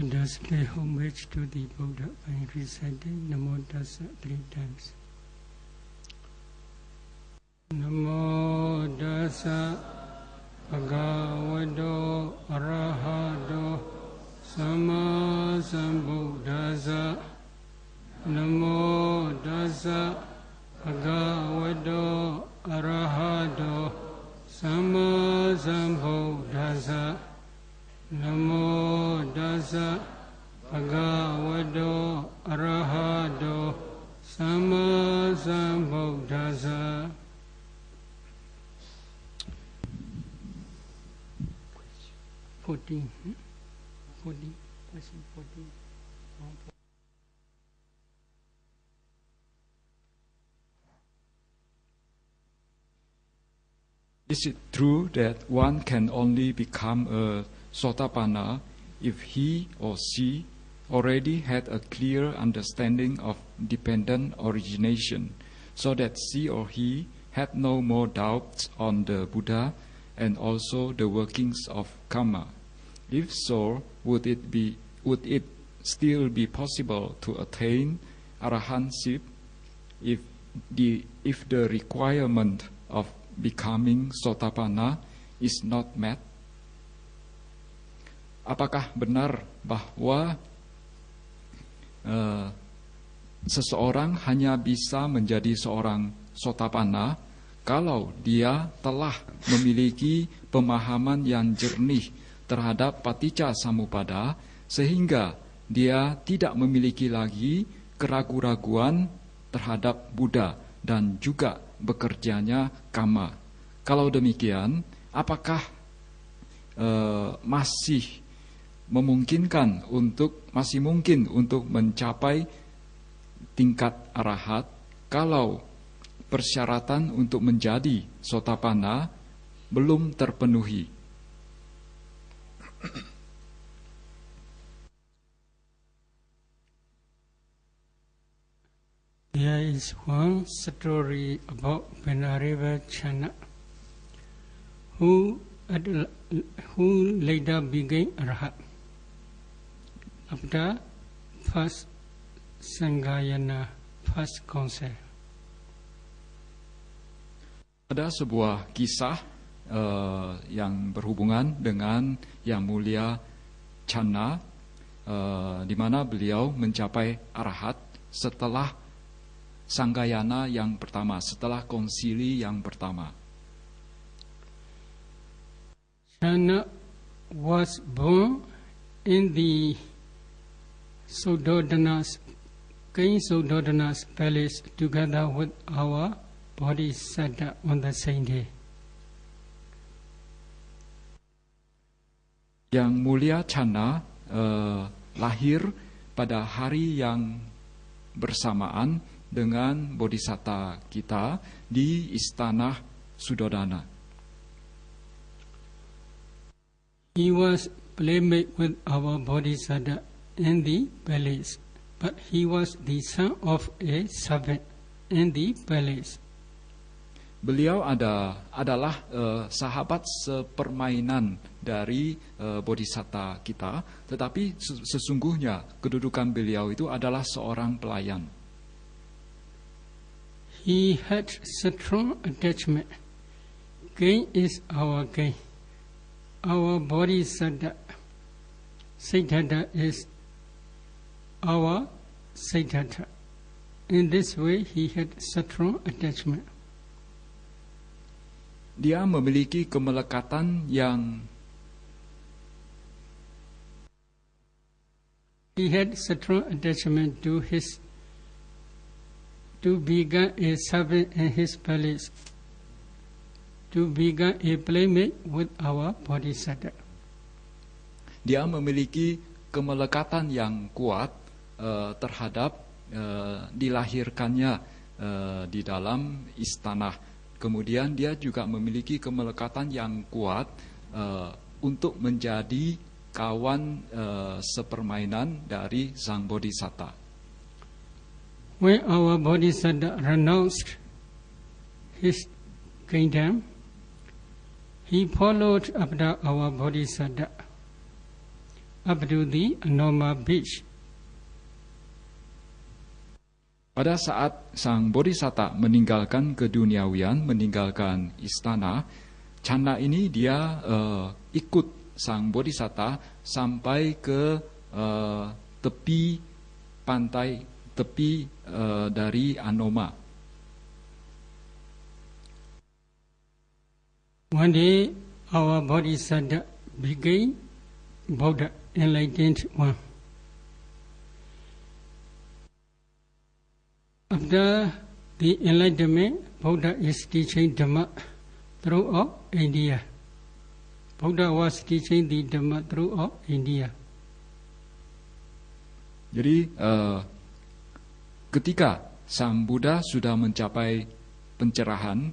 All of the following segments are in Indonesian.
Let us pay homage to the Buddha by reciting Namo Tassa 3 times. Namo Tassa Bhagavato Arahato Sama Sambuddhassa. Namo Tassa Bhagavato Arahato Sama Sambuddhassa. Namo Tassa Bhagavato Arahato Sama Sambuddhassa. Question 14. Is it true that one can only become a Sotapanna if he or she already had a clear understanding of dependent origination, so that she or he had no more doubts on the Buddha and also the workings of karma? If so, would it still be possible to attain arahantship if the requirement of becoming Sotapanna is not met? Apakah benar bahwa seseorang hanya bisa menjadi seorang Sotapanna kalau dia telah memiliki pemahaman yang jernih terhadap Paticca Samuppada, sehingga dia tidak memiliki lagi keraguan-raguan terhadap Buddha dan juga bekerjanya karma? Kalau demikian, apakah masih mungkin untuk mencapai tingkat arahat kalau persyaratan untuk menjadi Sotapanna belum terpenuhi? There is one story about Venerable Channa, who later became Arhat after first Sanghayana, first council. Ada sebuah kisah yang berhubungan dengan Yang Mulia Channa, di mana beliau mencapai arahat setelah Sanghayana yang pertama, setelah konsili yang pertama. Channa was born in the King Suddhodana's palace together with our Bodhisattva on the same day. Yang Mulia Channa lahir pada hari yang bersamaan dengan Bodhisatta kita di istana Suddhodana. He was playmate with our Bodhisattva in the palace, but he was the son of a servant in the palace. Beliau adalah sahabat sepermainan dari Bodhisatta kita, tetapi sesungguhnya kedudukan beliau itu adalah seorang pelayan. He had strong attachment. Gain is our gain. Our Bodhisattva Siddhartha is our Siddhartha. In this way, he had strong attachment. Dia memiliki kemelekatan yang he had strong attachment to become a servant in his palace, to become a playmate with our Bodhisattva. Dia memiliki kemelekatan yang kuat terhadap dilahirkannya di dalam istana. Kemudian dia juga memiliki kemelekatan yang kuat untuk menjadi kawan sepermainan dari Sang Bodhisatta. When our Bodhisattva renounced his kingdom, he followed after our Bodhisattva. up to the Anoma beach. Pada saat sang bodhisatta meninggalkan keduniawian, meninggalkan istana, Channa ini dia ikut sang bodhisatta sampai ke tepi pantai, tepi dari Anoma. One day, our bodhisatta became Buddha, enlightened one. After the enlightenment, Buddha is teaching Dhamma throughout India. Buddha was teaching the Dhamma throughout India. Jadi ketika sang Buddha sudah mencapai pencerahan,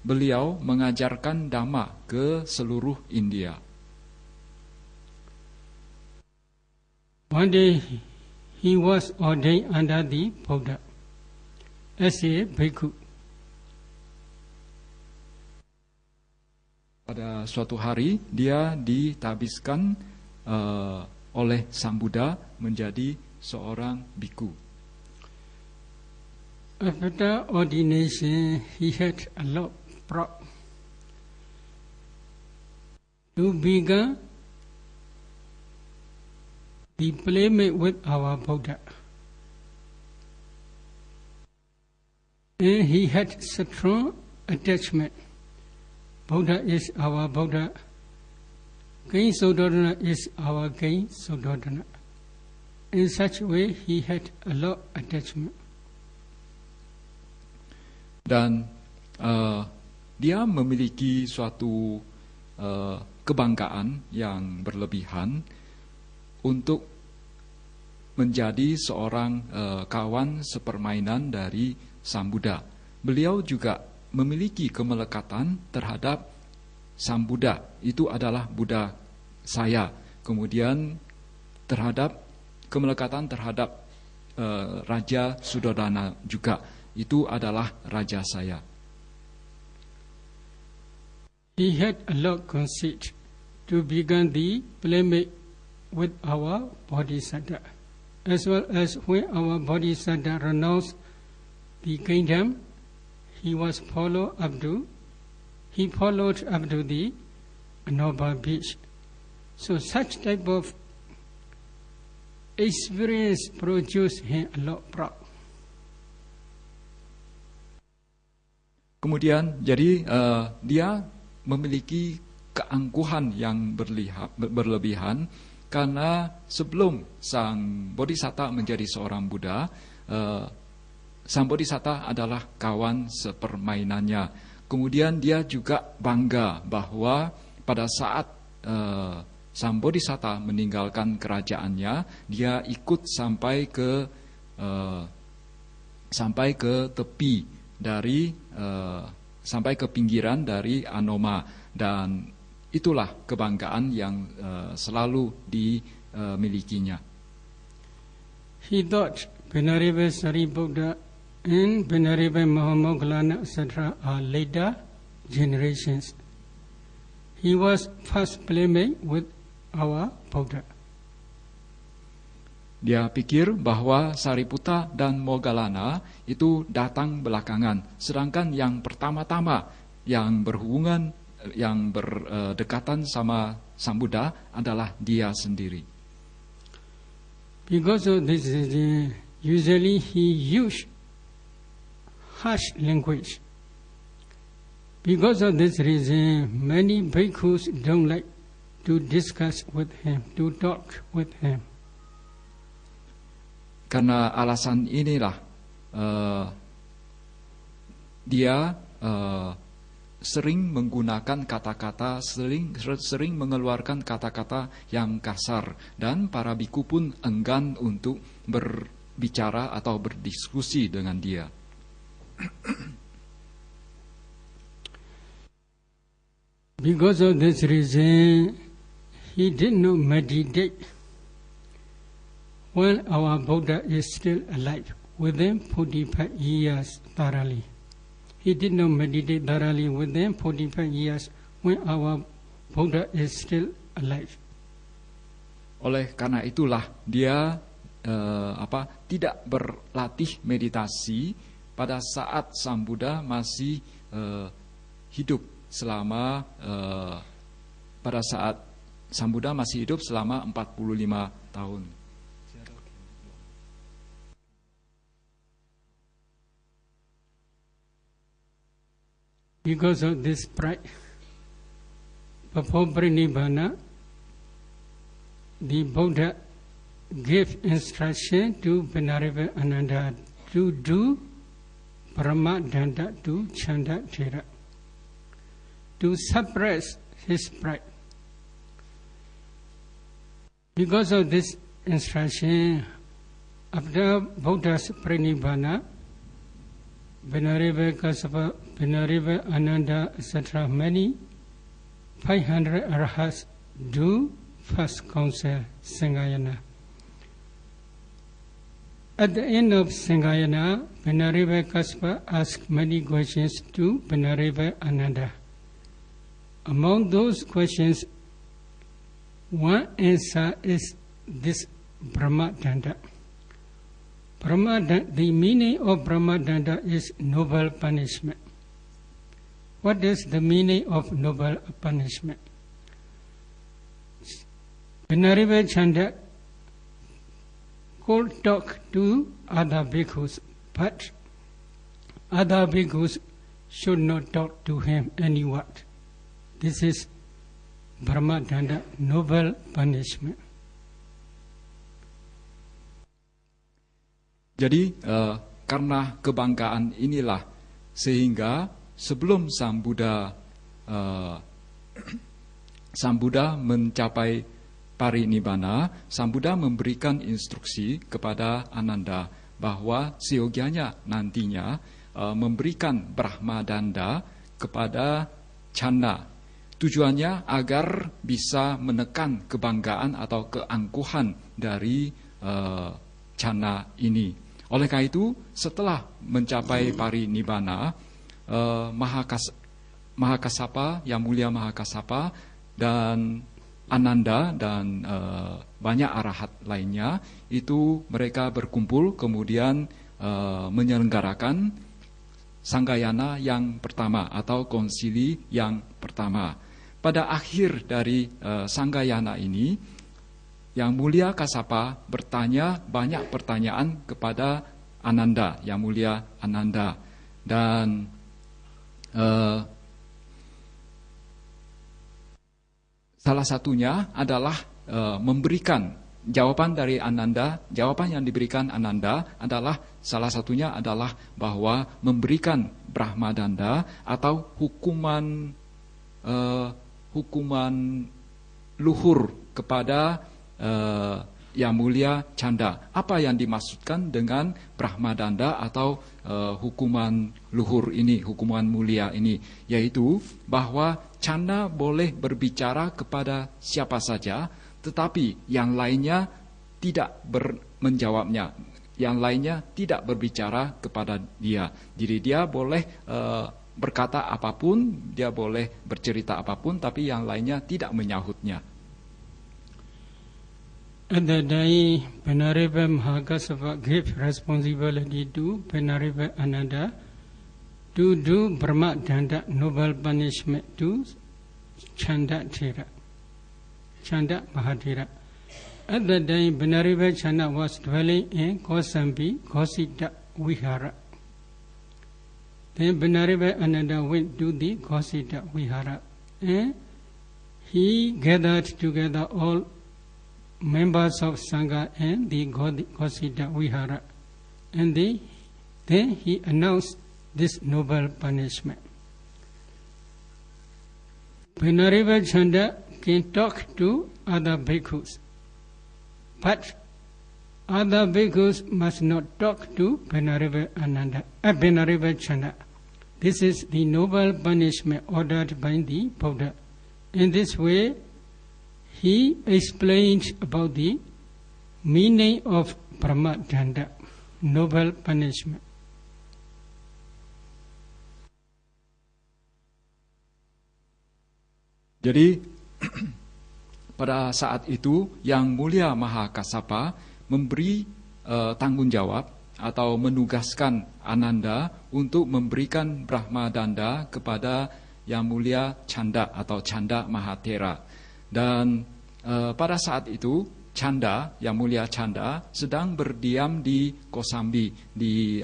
beliau mengajarkan Dhamma ke seluruh India. One day, he was ordained under the Buddha as a bhikkhu. Pada suatu hari, dia ditabiskan oleh sang Buddha menjadi seorang bhikkhu. After ordination, he had a lot of pride to become the playmate with our Buddha. And he had strong attachment. Buddha is our Buddha. Gain Sododana is our Gain Sododana. In such a way, he had a lot of attachment. Dan dia memiliki suatu kebanggaan yang berlebihan untuk menjadi seorang kawan sepermainan dari sang Buddha. Beliau juga memiliki kemelekatan terhadap sang Buddha. Itu adalah Buddha saya. Kemudian kemelekatan terhadap Raja Suddhodana juga. Itu adalah raja saya. He had a lot of conceit to become the playmate with our Bodhisattva, as well as when our Bodhisattva renounced the kingdom, he followed up to the Anoma beach. So such type of experience produced him a lot of pride. Kemudian jadi dia memiliki keangkuhan yang berlebihan karena sebelum sang bodhisatta menjadi seorang Buddha, sang bodhisatta adalah kawan sepermainannya. Kemudian dia juga bangga bahwa pada saat sang bodhisatta meninggalkan kerajaannya, dia ikut sampai ke tepi dari sampai ke pinggiran dari Anoma, dan itulah kebanggaan yang selalu dimilikinya. He thought Venerable Sariputta and Venerable Mahamoggallana etc. are later generations. He was first playmate with our Buddha. Dia pikir bahwa Sariputta dan Moggallana itu datang belakangan, sedangkan yang pertama-tama yang berhubungan, yang berdekatan sama Sang Buddha adalah dia sendiri. Because of this, usually he used harsh language. Because of this reason, many bhikkhus don't like to discuss with him, to talk with him. Karena alasan inilah dia sering menggunakan kata-kata, sering mengeluarkan kata-kata yang kasar, dan para biku pun enggan untuk berbicara atau berdiskusi dengan dia. Because of this reason, he did not meditate when our Buddha is still alive, within 45 years thoroughly. He did not meditate thoroughly within 45 years when our Buddha is still alive. Oleh karena itulah dia tidak berlatih meditasi pada saat Sang Buddha masih hidup selama pada saat Sang Buddha masih hidup selama 45 tahun. Because of this pride, before Parinibbana, the Buddha gave instruction to Venerable Ananda to do Brahmadanda to Chandathera, to suppress his pride. Because of this instruction, after Buddha's Parinibbana, Venerable Kassapa, Venerable Ananda, etc., many 500 arahats do first counsel Sangayana. At the end of Sangayana, Venerable Kassapa asked many questions to Venerable Ananda. Among those questions, one answer is this Brahmadanda. The meaning of Brahmadanda is noble punishment. What is the meaning of noble punishment? Venerable Chanda could talk to other bhikkhus, but other bhikkhus should not talk to him any word. This is Brahmadanda, noble punishment. Jadi karena kebanggaan inilah sehingga sebelum Sang Buddha mencapai parinibbana, Sang Buddha memberikan instruksi kepada Ananda bahwa seyogianya nantinya memberikan Brahmadanda kepada Chanda. Tujuannya agar bisa menekan kebanggaan atau keangkuhan dari Chanda ini. Oleh karena itu, setelah mencapai parinibbana, Mahakassapa, Yang Mulia Mahakassapa dan Ananda dan banyak arahat lainnya itu mereka berkumpul kemudian menyelenggarakan Sanggayana yang pertama atau konsili yang pertama. Pada akhir dari Sanggayana ini, Yang Mulia Kassapa bertanya banyak pertanyaan kepada Ananda, Yang Mulia Ananda, dan salah satunya adalah memberikan jawaban dari Ananda. Jawaban yang diberikan Ananda adalah salah satunya adalah bahwa memberikan Brahmadanda atau hukuman luhur kepada Yang Mulia Chanda. Apa yang dimaksudkan dengan Brahmadanda atau hukuman luhur ini, hukuman mulia ini, yaitu bahwa Chanda boleh berbicara kepada siapa saja, tetapi yang lainnya tidak menjawabnya, yang lainnya tidak berbicara kepada dia. Jadi dia boleh berkata apapun, dia boleh bercerita apapun, tapi yang lainnya tidak menyahutnya. At that time, Venerable Mahakassapa gave responsibility to Venerable Ananda to do Brahmadanda, noble punishment to Chandathera, Chanda Mahathera. At that time, Venerable Chanda was dwelling in Kosambi, Kosita Vihara. Then Venerable Ananda went to the Kosita Vihara and he gathered together all members of Sangha and the Kosita Vihara, and then he announced this noble punishment. Venerable Chanda can talk to other bhikkhus, but other bhikkhus must not talk to Venerable Chanda. This is the noble punishment ordered by the Buddha. In this way, he explained about the meaning of Brahmadanda, noble punishment. Jadi pada saat itu Yang Mulia Mahakassapa memberi tanggung jawab atau menugaskan Ananda untuk memberikan Brahmadanda kepada Yang Mulia Chanda atau Chanda Mahathera. Dan pada saat itu Chanda, Yang Mulia Chanda sedang berdiam di Kosambi, di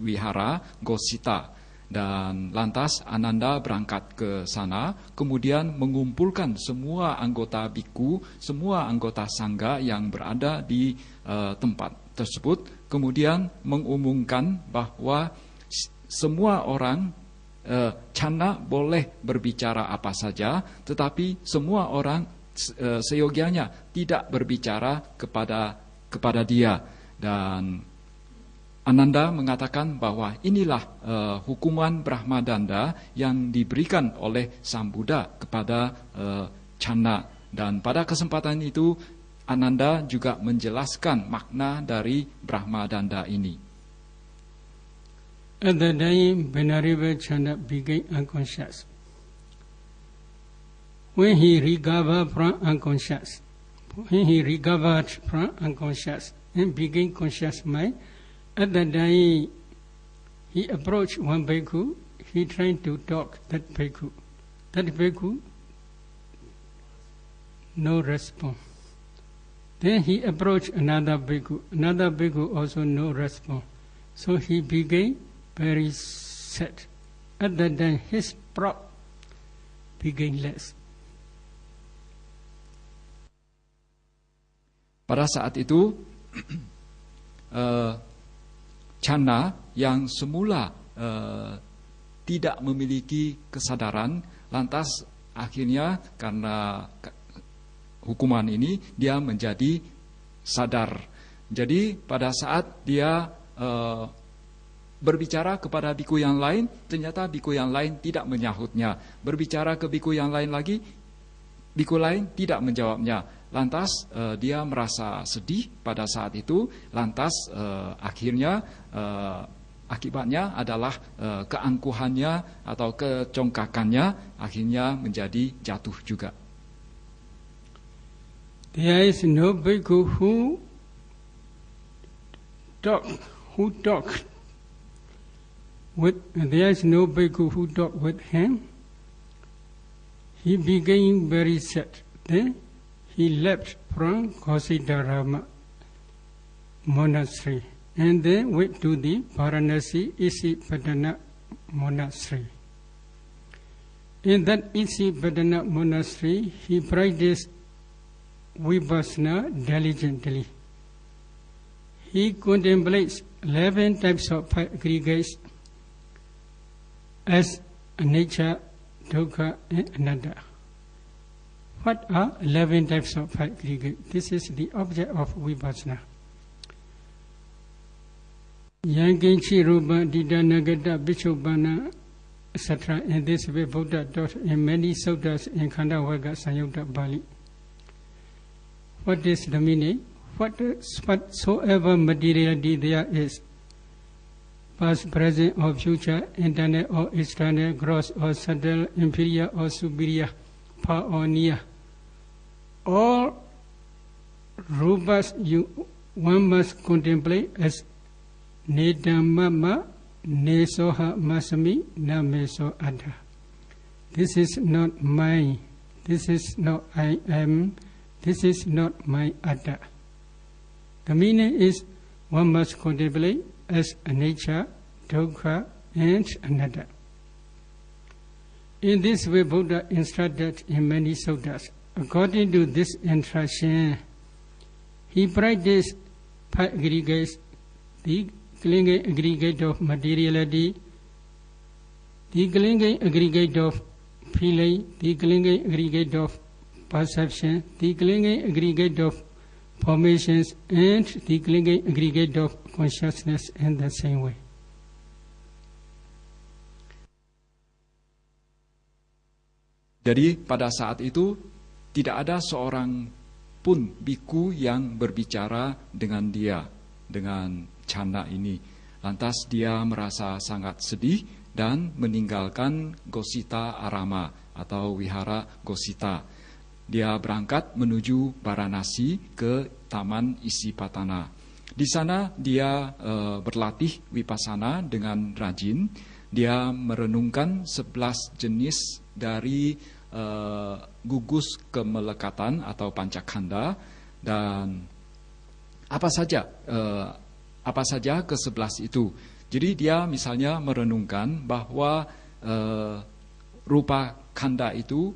wihara Gosita. Dan lantas Ananda berangkat ke sana, kemudian mengumpulkan semua anggota biku, semua anggota sangga yang berada di tempat tersebut, kemudian mengumumkan bahwa semua orang, Chanda boleh berbicara apa saja, tetapi semua orang seyogianya tidak berbicara kepada dia. Dan Ananda mengatakan bahwa inilah hukuman Brahmadanda yang diberikan oleh Sang Buddha kepada Chanda. Dan pada kesempatan itu Ananda juga menjelaskan makna dari Brahmadanda ini. At that time, Venerable Chanda became unconscious. When he recovered from unconscious and became conscious mind, at that time, he approached one bhikkhu. He tried to talk that bhikkhu. That bhikkhu, no response. Then he approached another bhikkhu. Another bhikkhu also no response. So he became very sad. At that time, his prop became less. Pada saat itu, Chanda yang semula tidak memiliki kesadaran, lantas akhirnya karena hukuman ini dia menjadi sadar. Jadi pada saat dia berbicara kepada biku yang lain, ternyata biku yang lain tidak menyahutnya. Berbicara ke biku yang lain lagi, biku lain tidak menjawabnya. Lantas dia merasa sedih pada saat itu. Lantas akhirnya akibatnya adalah keangkuhannya atau kecongkakannya akhirnya menjadi jatuh juga. There is no bhikkhu who talk with him. He became very sad. Then he left from Kausidarama monastery and then went to the Varanasi Isipadana monastery. In that Isipadana monastery, he practiced Vipassana diligently. He contemplates 11 types of aggregates as anicca, dukkha, and anatta. What are 11 types of aggregate? This is the object of Vipassana. Yankinchi Rupa Dita Nagata Bichupana, etc. In this way, Buddha taught in many suttas in Khandavagga Sanyutta Bali. What is the meaning? Whatsoever materiality there is, past, present, or future, internal or external, gross or subtle, inferior or superior, far or near, all rupas one must contemplate as nedamama nesoha masami na meso ada. This is not mine. This is not I am. This is not my ada. The meaning is one must contemplate as anicca, dukkha, and anatta. In this way, Buddha instructed in many suttas. According to this instruction, he practiced five aggregates: the clinging aggregate of materiality, the clinging aggregate of feeling, the clinging aggregate of perception, the clinging aggregate of formations, and the clinging aggregate of consciousness in the same way. Jadi pada saat itu tidak ada seorang pun biku yang berbicara dengan dia, dengan Chanda ini. Lantas dia merasa sangat sedih dan meninggalkan Gosita Arama atau wihara Gosita. dia berangkat menuju Varanasi ke Taman Isipatana. Di sana dia berlatih vipassana dengan rajin. Dia merenungkan 11 jenis dari gugus kemelekatan atau pancakanda, dan apa saja ke-11 itu. Jadi dia misalnya merenungkan bahwa rupa kanda itu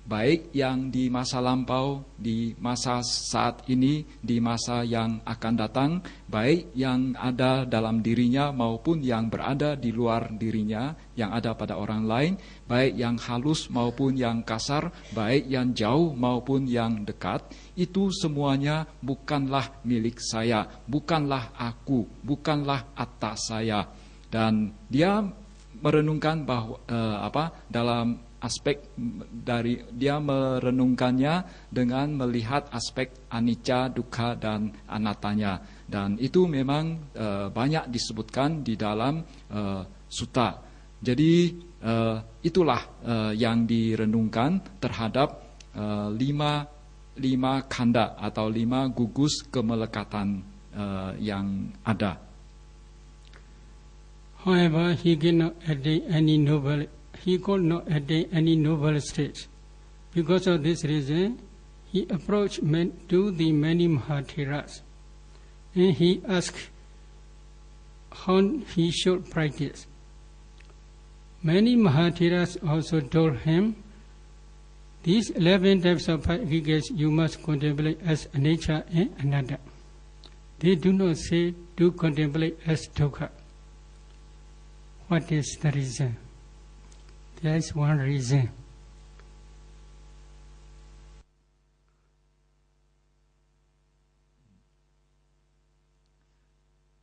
baik yang di masa lampau, di masa saat ini, di masa yang akan datang, baik yang ada dalam dirinya maupun yang berada di luar dirinya, yang ada pada orang lain, baik yang halus maupun yang kasar, baik yang jauh maupun yang dekat, itu semuanya bukanlah milik saya, bukanlah aku, bukanlah atas saya. Dan dia merenungkan bahwa dalam aspek dari dia merenungkannya dengan melihat aspek anicca, dukkha dan anattanya, dan itu memang banyak disebutkan di dalam sutta. Jadi itulah yang direnungkan terhadap lima kanda atau 5 gugus kemelekatan yang ada. However, he could not attain any noble state. Because of this reason, he approached to the many Mahatheras, and he asked how he should practice. Many Mahatheras also told him, these 11 types of aggregates you must contemplate as anicca and anatta. They do not say to contemplate as dukkha. What is the reason? There is one reason.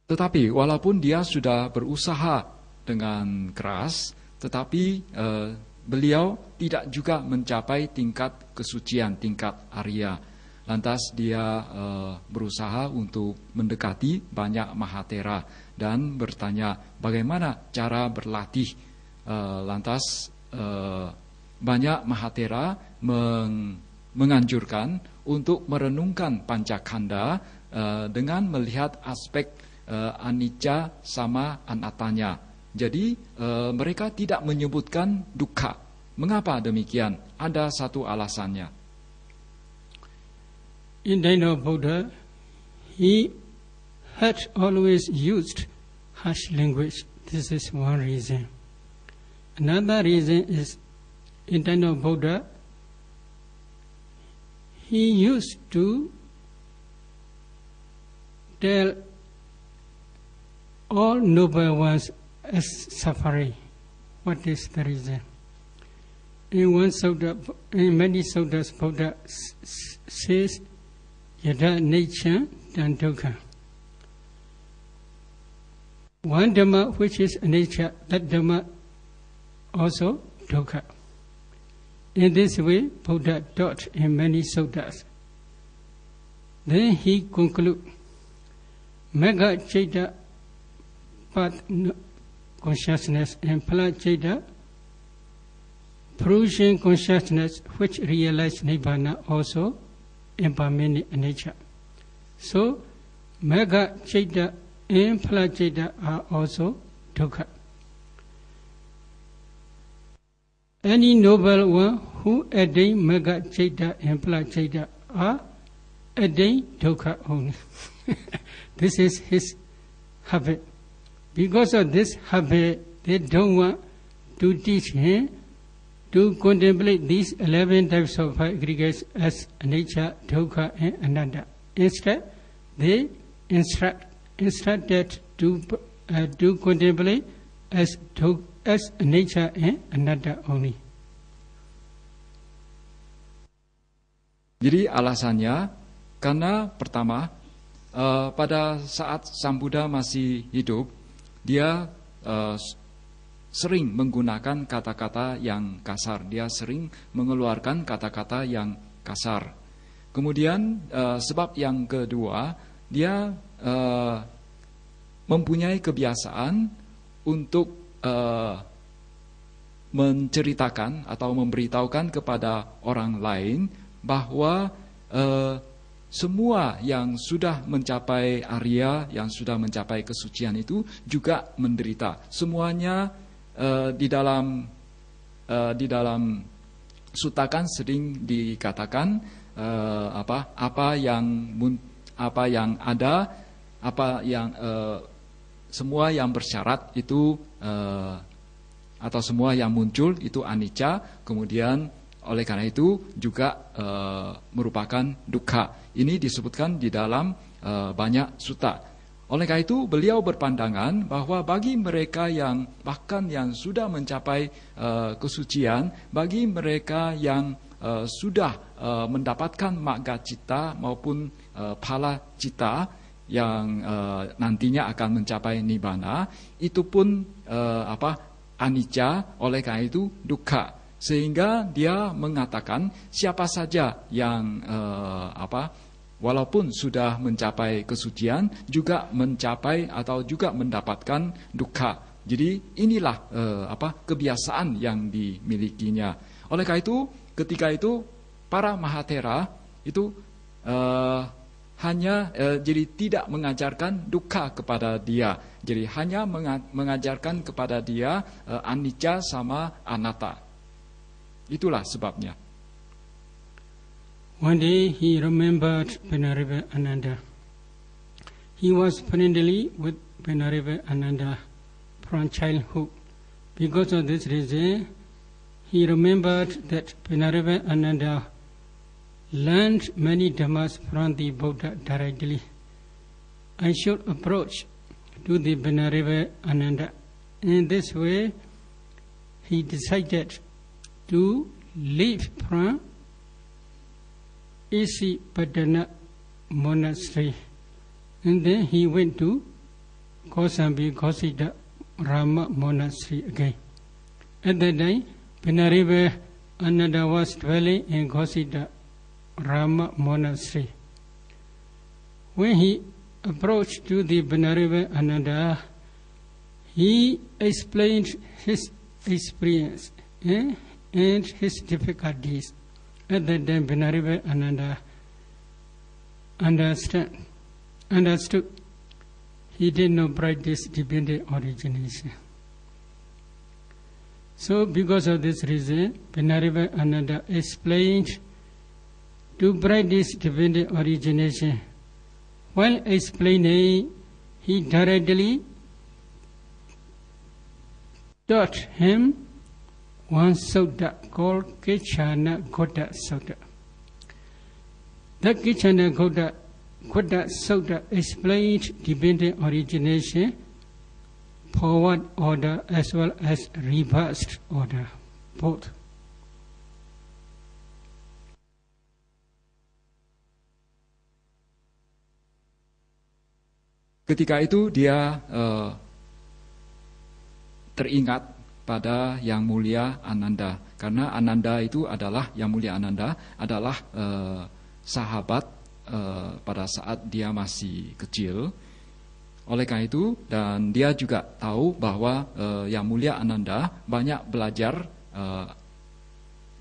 Tetapi walaupun dia sudah berusaha dengan keras, tetapi beliau tidak juga mencapai tingkat kesucian, tingkat Arya. Lantas dia berusaha untuk mendekati banyak Mahathera dan bertanya bagaimana cara berlatih. Lantas banyak Mahathera menganjurkan untuk merenungkan pancakanda dengan melihat aspek anicca sama anattanya. Jadi mereka tidak menyebutkan dukkha. Mengapa demikian? Ada satu alasannya. In time of Buddha, he had always used harsh language. This is one reason. Another reason is, in time of Buddha, he used to tell all noble ones as suffering. What is the reason? In many suttas, Buddha says, yada nature dan dukkha. One dhamma which is nature, that dhamma also dukkha. In this way, Buddha taught in many suttas. Then he concludes, Magga Chaita path consciousness and Phala Chaita fruition consciousness which realize Nibbana also impermanent nature. So, Magga Chaita and Phala Chaita are also dukkha. Any noble one who attain Magga Chaita and Phala Chaita are attain dukkha only. This is his habit. Because of this habit, they don't want to teach him to contemplate these 11 types of aggregates as anicca, dukkha, and anatta. Instead, they instructed to contemplate as anicca and anatta only. Jadi alasannya karena pertama pada saat Sang Buddha masih hidup, dia sering menggunakan kata-kata yang kasar. Dia sering mengeluarkan kata-kata yang kasar. Kemudian sebab yang kedua, dia mempunyai kebiasaan untuk menceritakan atau memberitahukan kepada orang lain bahwa semua yang sudah mencapai Arya, yang sudah mencapai kesucian itu juga menderita. Semuanya di dalam sutakan sering dikatakan apa yang ada, semua yang bersyarat itu atau semua yang muncul itu anicca, kemudian oleh karena itu juga merupakan dukkha. Ini disebutkan di dalam banyak sutta. Oleh karena itu beliau berpandangan bahwa bagi mereka yang bahkan yang sudah mencapai kesucian, bagi mereka yang sudah mendapatkan magga citta maupun phala citta yang nantinya akan mencapai nibbana, itu pun anicca, oleh karena itu dukkha. Sehingga dia mengatakan siapa saja yang walaupun sudah mencapai kesucian juga mencapai atau juga mendapatkan dukkha. Jadi inilah kebiasaan yang dimilikinya. Oleh karena itu ketika itu para mahathera itu hanya jadi tidak mengajarkan dukkha kepada dia. Jadi hanya mengajarkan kepada dia anicca sama anatta. Itulah sebabnya. One day he remembered Venerable Ananda. He was friendly with Venerable Ananda from childhood. Because of this reason, he remembered that Venerable Ananda learned many dhammas from the Buddha directly. I should approach to the Venerable Ananda. In this way, he decided to leave from Isipadana monastery, and then he went to Kosambi Gosita Rama monastery again. At that time, Venerable Ananda was dwelling in Gosita Rama monastery. When he approached to the Venerable Ananda, he explained his experience and his difficulties. At that time, Venerable Ananda understood. He did not practice dependent origination. So, because of this reason, Venerable Ananda explained to practice dependent origination. While explaining, he directly taught him one sutta called Kichana Gota Sutta. The Kichana Gota Sutta explained dependent origination, forward order as well as reversed order, both. Ketika itu dia teringat pada Yang Mulia Ananda, karena Ananda itu adalah Yang Mulia Ananda adalah sahabat pada saat dia masih kecil. Oleh karena itu, dan dia juga tahu bahwa Yang Mulia Ananda banyak belajar,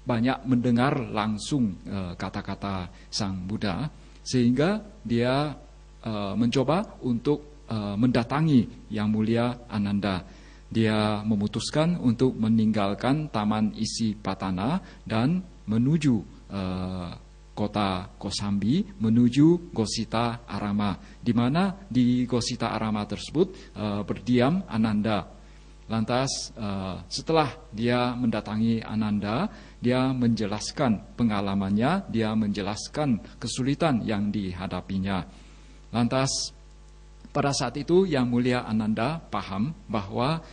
banyak mendengar langsung kata-kata Sang Buddha, sehingga dia mencoba untuk mendatangi Yang Mulia Ananda. Dia memutuskan untuk meninggalkan Taman Isipatana dan menuju kota Kosambi, menuju Gosita Arama, di mana di Gosita Arama tersebut berdiam Ananda. Lantas setelah dia mendatangi Ananda, dia menjelaskan pengalamannya, dia menjelaskan kesulitan yang dihadapinya. Lantas pada saat itu Yang Mulia Ananda paham bahwa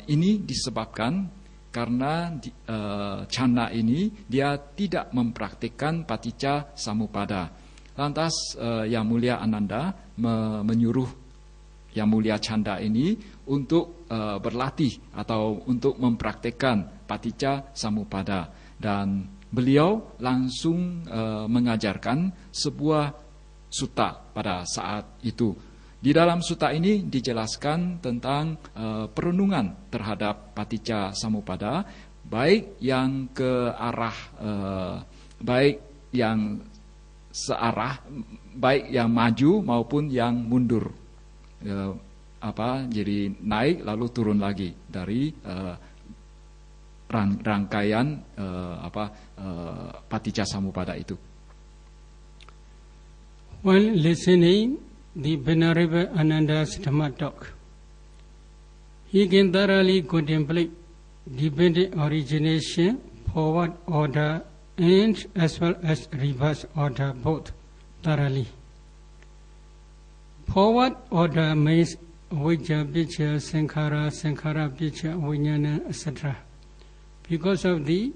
ini disebabkan karena canda ini dia tidak mempraktikkan paticca samuppada. Lantas Yang Mulia Ananda menyuruh Yang Mulia Canda ini untuk berlatih atau untuk mempraktikkan paticca samuppada, dan beliau langsung mengajarkan sebuah sutta pada saat itu. Di dalam sutta ini dijelaskan tentang perenungan terhadap paticca samuppada, baik yang ke arah baik yang searah, baik yang maju maupun yang mundur. Jadi naik lalu turun lagi dari rangkaian Paticca Samuppada itu. While listening the Venerable Ananda's Dhamma talk, he can thoroughly contemplate dependent origination, forward order, and as well as reverse order, both thoroughly. Forward order means avijja, vicca, sankhara, sankhara, vicca, vijnana, etc. Because of the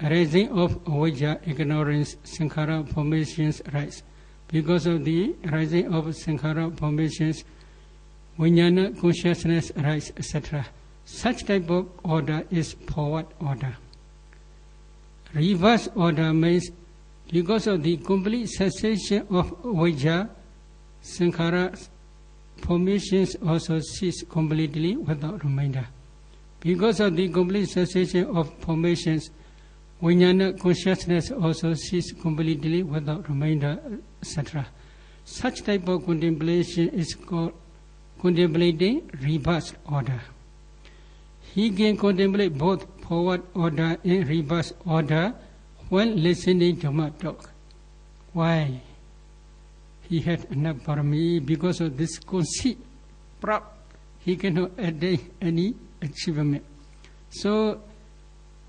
arising of avijja, ignorance, sankhara formations arise. Because of the arising of sankhara formations, vijnana, consciousness arise, etc. Such type of order is forward order. Reverse order means because of the complete cessation of avijja, sankhara formations also cease completely without remainder. Because of the complete cessation of formations, vijnana consciousness also cease completely without remainder, etc. Such type of contemplation is called contemplating reverse order. He can contemplate both forward order and reverse order when listening to Dhamma talk. Why? He had enough parami. Because of this conceit, proud, he cannot attain any achievement. So,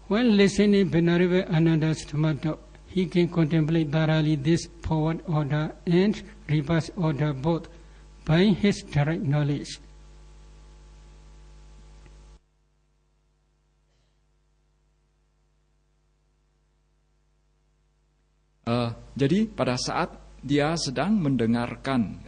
when listening Venerable Ananda's Dhamma talk, he can contemplate thoroughly this forward order and reverse order both by his direct knowledge. Jadi pada saat dia sedang mendengarkan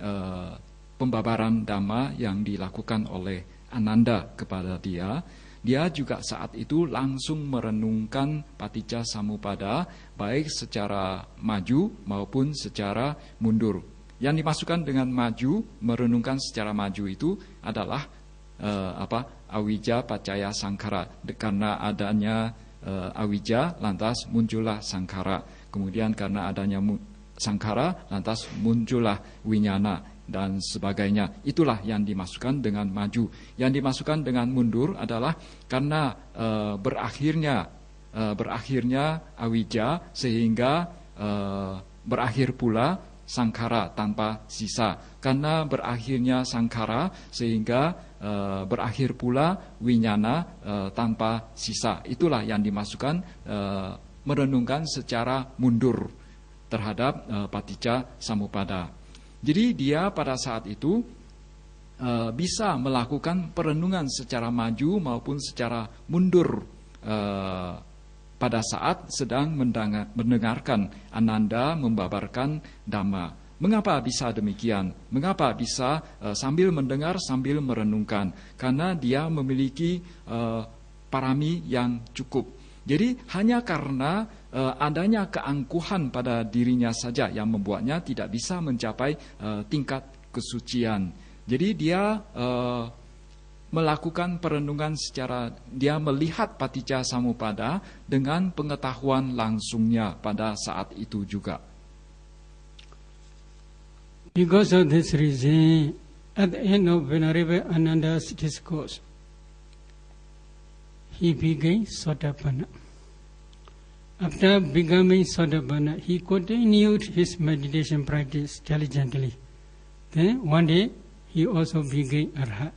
pembabaran Dhamma yang dilakukan oleh Ananda kepada dia juga saat itu langsung merenungkan Paticca Samuppada baik secara maju maupun secara mundur. Yang dimasukkan dengan maju, merenungkan secara maju itu adalah awijja paccaya sankhara. Karena adanya awijja lantas muncullah sankhara. Kemudian karena adanya sankhara lantas muncullah winyana dan sebagainya. Itulah yang dimasukkan dengan maju. Yang dimasukkan dengan mundur adalah karena berakhirnya awijja sehingga berakhir pula sankhara tanpa sisa. Karena berakhirnya sankhara sehingga berakhir pula winyana tanpa sisa. Itulah yang dimasukkan merenungkan secara mundur terhadap Paticca Samuppada. Jadi dia pada saat itu bisa melakukan perenungan secara maju maupun secara mundur pada saat sedang mendengarkan Ananda membabarkan Dhamma. Mengapa bisa demikian? Mengapa bisa sambil mendengar sambil merenungkan? Karena dia memiliki parami yang cukup. Jadi hanya karena adanya keangkuhan pada dirinya saja yang membuatnya tidak bisa mencapai tingkat kesucian. Jadi dia melakukan perenungan secara, dia melihat Paticca Samuppada dengan pengetahuan langsungnya pada saat itu juga. Because of this reason, at the end of Venerable Ananda's discourse, he became Sotapanna. After becoming Sotapanna, he continued his meditation practice diligently. Then one day, he also became Arhat.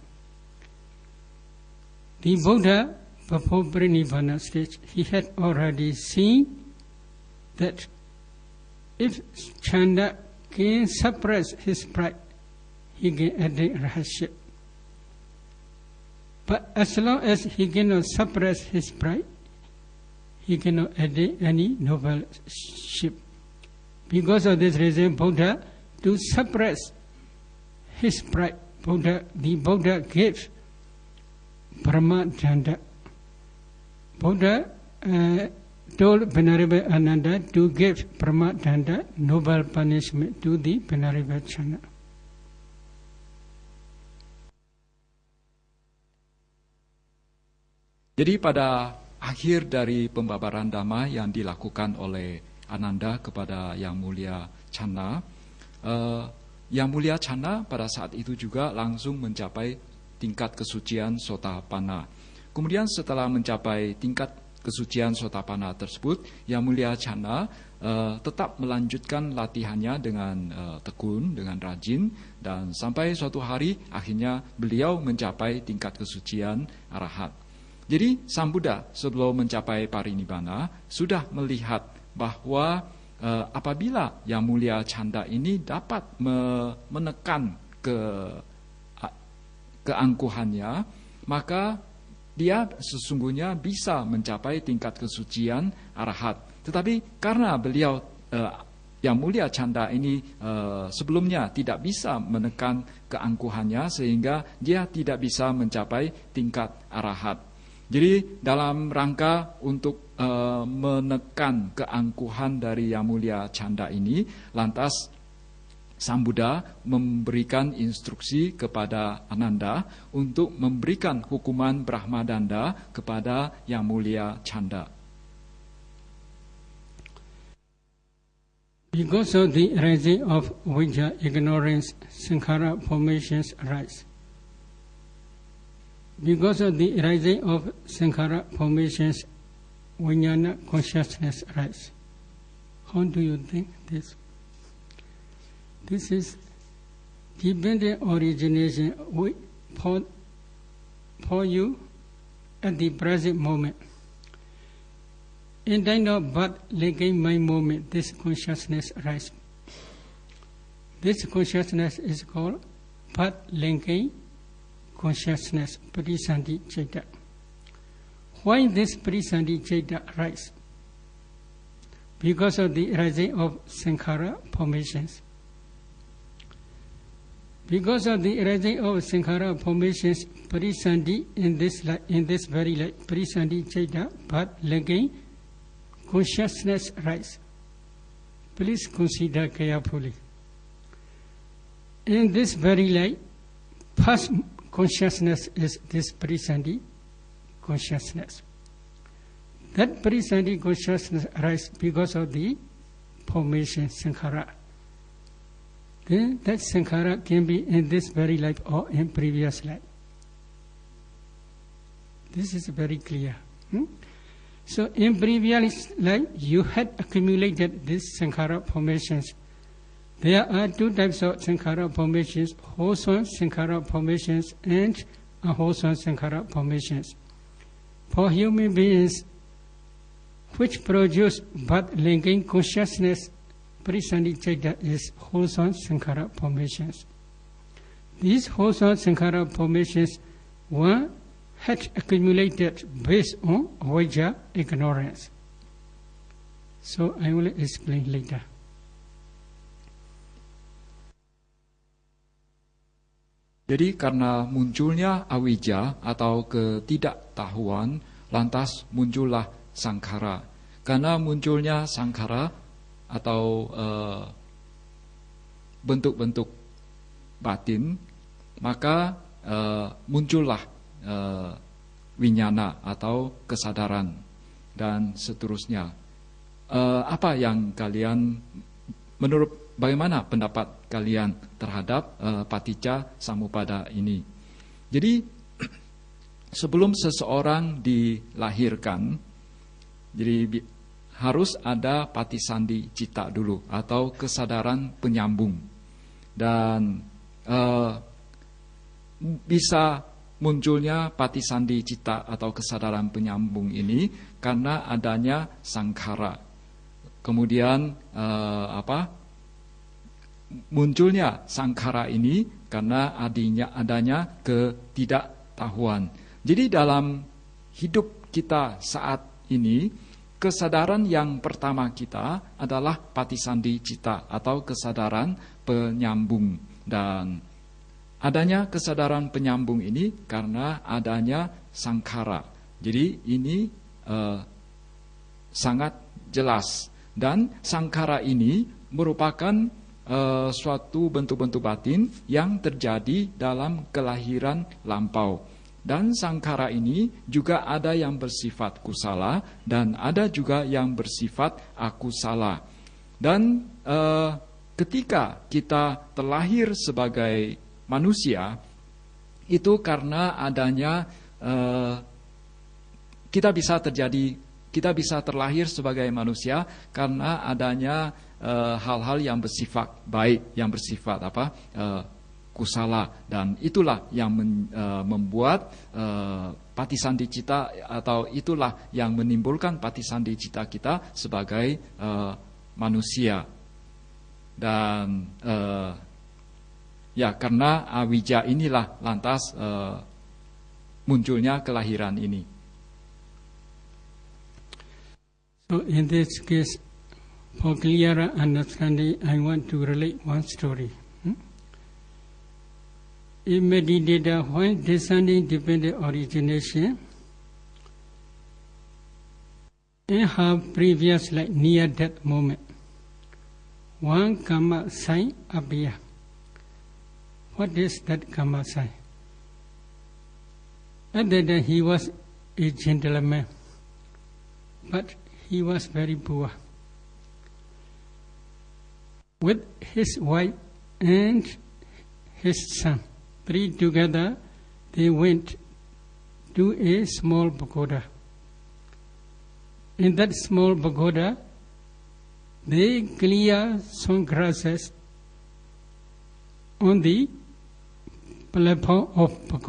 The Buddha, before Parinibbana stage, he had already seen that if Chanda can suppress his pride, he can attain Arhatship. But as long as he cannot suppress his pride, he cannot attain any nobleship. Because of this reason, Buddha, to suppress his pride, the Buddha gave Brahmadanda. Buddha told Venerable Ananda to give Brahmadanda noble punishment to the Venerable Chanda. Jadi pada akhir dari pembabaran Dhamma yang dilakukan oleh Ananda kepada Yang Mulia Channa. Yang Mulia Channa pada saat itu juga langsung mencapai tingkat kesucian Sotapanna. Kemudian setelah mencapai tingkat kesucian Sotapanna tersebut, Yang Mulia Channa tetap melanjutkan latihannya dengan tekun, dengan rajin, dan sampai suatu hari akhirnya beliau mencapai tingkat kesucian arahat. Jadi Sang Buddha sebelum mencapai parinibbana sudah melihat bahwa apabila Yang Mulia Channa ini dapat menekan keangkuhannya, maka dia sesungguhnya bisa mencapai tingkat kesucian arahat. Tetapi karena beliau Yang Mulia Channa ini sebelumnya tidak bisa menekan keangkuhannya, sehingga dia tidak bisa mencapai tingkat arahat. Jadi dalam rangka untuk menekan keangkuhan dari Yang Mulia Channa ini, lantas Sang Buddha memberikan instruksi kepada Ananda untuk memberikan hukuman Brahmadanda kepada Yang Mulia Channa. Because of the rising of Vijja, ignorance, sankhara formations arise. Because of the rising of sankhara formations, vijnana consciousness arise. How do you think this? This is dependent origination for you at the present moment. In time of birth, linking my moment, this consciousness arises. This consciousness is called birth linking consciousness, Patisandhi Citta. Why this Patisandhi Citta arises? Because of the rising of sankhara formations. Because of the rising of sankhara formations, Patisandhi in this very life, Patisandhi Citta, birth linking consciousness rise. Please consider carefully. In this very light, first consciousness is this Patisandhi consciousness. That Patisandhi consciousness arises because of the formation sankhara. Then that sankhara can be in this very life or in previous life. This is very clear. So in previous life, you had accumulated these sankhara formations. There are two types of sankhara formations, wholesome sankhara formations and unwholesome sankhara formations. For human beings, which produce birth linking consciousness, Patisandhi Citta is wholesome sankhara formations. These wholesome sankhara formations were had accumulated based on Vijja ignorance. So I will explain later. Jadi karena munculnya awijja atau ketidaktahuan, lantas muncullah sankhara. Karena munculnya sankhara atau bentuk-bentuk batin, maka muncullah winyana atau kesadaran dan seterusnya. Apa yang kalian, menurut bagaimana pendapat kalian terhadap paticca samuppada ini? Jadi sebelum seseorang dilahirkan, jadi harus ada patisandhi citta dulu atau kesadaran penyambung, dan bisa munculnya patisandhi citta atau kesadaran penyambung ini karena adanya sankhara. Kemudian munculnya sankhara ini karena adanya ketidaktahuan. Jadi dalam hidup kita saat ini, kesadaran yang pertama kita adalah patisandhi citta atau kesadaran penyambung, dan adanya kesadaran penyambung ini karena adanya sankhara. Jadi ini sangat jelas, dan sankhara ini merupakan suatu bentuk-bentuk batin yang terjadi dalam kelahiran lampau. Dan sangkara ini juga ada yang bersifat kusala dan ada juga yang bersifat akusala. Dan ketika kita terlahir sebagai manusia, itu karena adanya kita bisa terlahir sebagai manusia karena adanya hal-hal yang bersifat baik, yang bersifat kusala, dan itulah yang membuat patisandhicita, atau itulah yang menimbulkan patisandhicita kita sebagai manusia. Dan ya karena awija inilah lantas munculnya kelahiran ini. So in this case, for clearer understanding, I want to relate one story. A meditator, while discerning dependent origination, in her previous near-death moment, one karma sign appears. What is that karma sign? At that time he was a gentleman, but he was very poor. With his wife and his son, three together, they went to a small pagoda. In that small pagoda, they clear some grasses on the platform of pagoda.